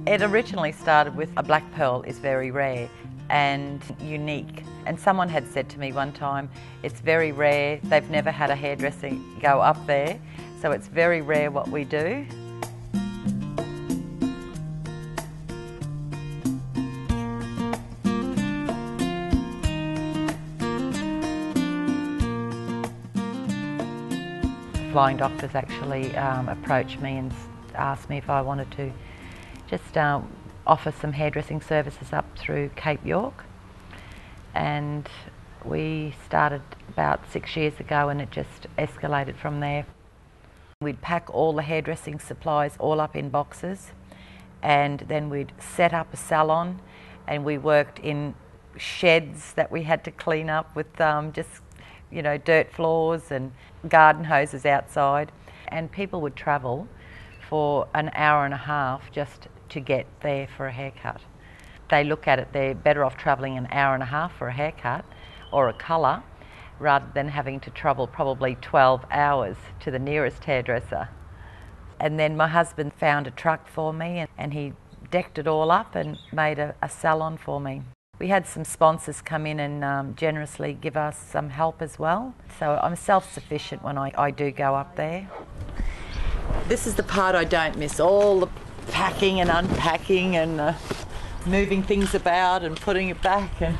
It originally started with a black pearl is very rare and unique. And someone had said to me one time, it's very rare, they've never had a hairdressing go up there, so it's very rare what we do. Flying doctors actually approached me and asked me if I wanted to just offer some hairdressing services up through Cape York. And we started about 6 years ago and it just escalated from there. We'd pack all the hairdressing supplies all up in boxes and then we'd set up a salon, and we worked in sheds that we had to clean up with dirt floors and garden hoses outside, and people would travel for an hour and a half just to get there for a haircut. They look at it, they're better off travelling an hour and a half for a haircut or a colour rather than having to travel probably 12 hours to the nearest hairdresser. And then my husband found a truck for me and he decked it all up and made a salon for me. We had some sponsors come in and generously give us some help as well. So I'm self-sufficient when I do go up there. This is the part I don't miss, all the packing and unpacking and moving things about and putting it back. And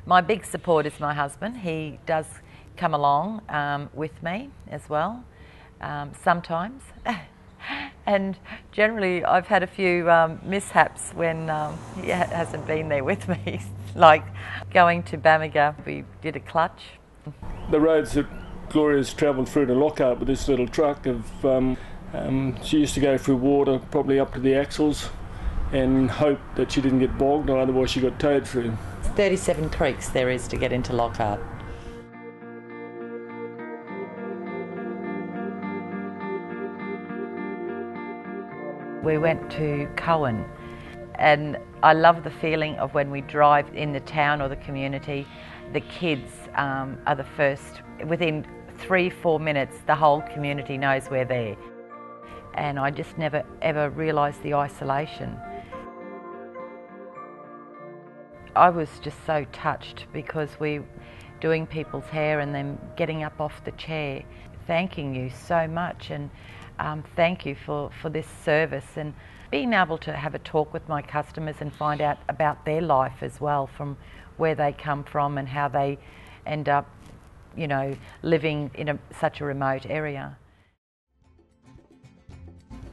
my big support is my husband. He does come along with me as well, sometimes. And generally I've had a few mishaps when he hasn't been there with me, like going to Bamaga, we did a clutch. The roads that Gloria's travelled through to Lockhart with this little truck she used to go through water probably up to the axles and hope that she didn't get bogged, or otherwise she got towed through. 37 creeks there is to get into Lockhart. We went to Cowan, and I love the feeling of when we drive in the town or the community, the kids are the first. Within 3-4 minutes the whole community knows we're there, and I just never ever realised the isolation. I was just so touched because we're doing people's hair and then getting up off the chair, thanking you so much, and thank you for this service, and being able to have a talk with my customers and find out about their life as well, from where they come from and how they end up, living in such a remote area.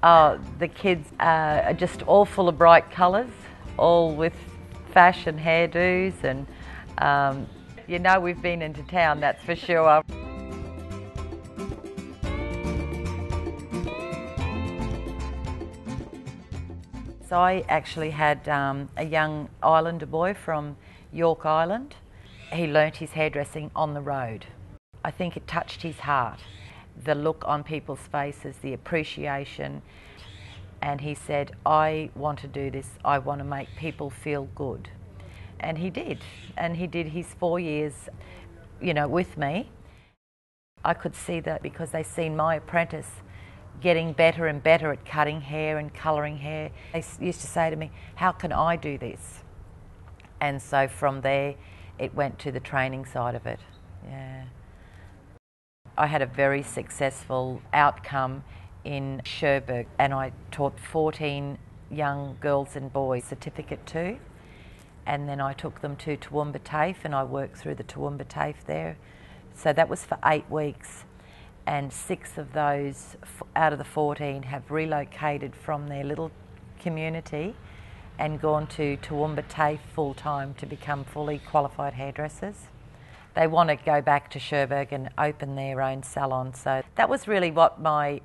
The kids are just all full of bright colours, all with fashion hairdos, and we've been into town, that's for sure. So I actually had a young Islander boy from York Island. He learnt his hairdressing on the road. I think it touched his heart, the look on people's faces, the appreciation. And he said, I want to do this, I want to make people feel good. And he did. And he did his 4 years, with me. I could see that because they seen my apprentice getting better and better at cutting hair and colouring hair. They used to say to me, how can I do this? And so from there, it went to the training side of it. Yeah. I had a very successful outcome in Cherbourg, and I taught 14 young girls and boys Certificate 2, and then I took them to Toowoomba TAFE and I worked through the Toowoomba TAFE there. So that was for 8 weeks, and 6 of those out of the 14 have relocated from their little community and gone to Toowoomba TAFE full time to become fully qualified hairdressers. They want to go back to Cherbourg and open their own salon. So that was really what my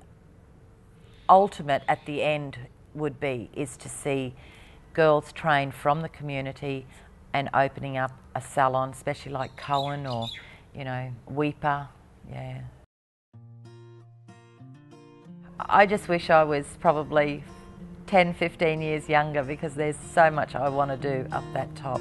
ultimate at the end would be, is to see girls train from the community and opening up a salon, especially like Cowan or, Weeper. Yeah. I just wish I was probably 10, 15 years younger, because there's so much I want to do up that top.